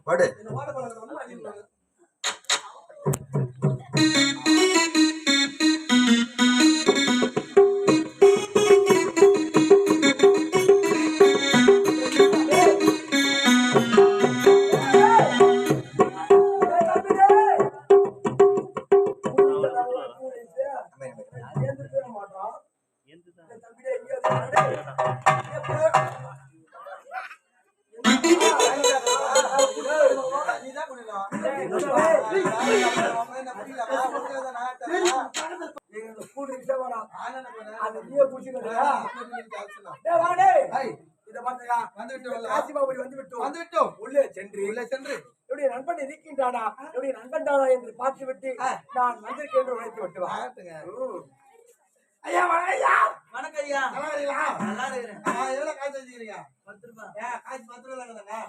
படு. உள்ளே சென்று என்னுடைய நண்பன் இருக்கின்றானா என்னுடைய நண்பன் தானா என்று பார்த்துவிட்டு நான் வந்திருக்கேன் என்று உழைத்து விட்டு ஐயா வணக்கம் ஐயா நல்லா இருக்கிறேன். எவ்வளவு காசு வச்சுக்கிறீங்க? 10 ரூபாய். காசு 10 ரூபாய்.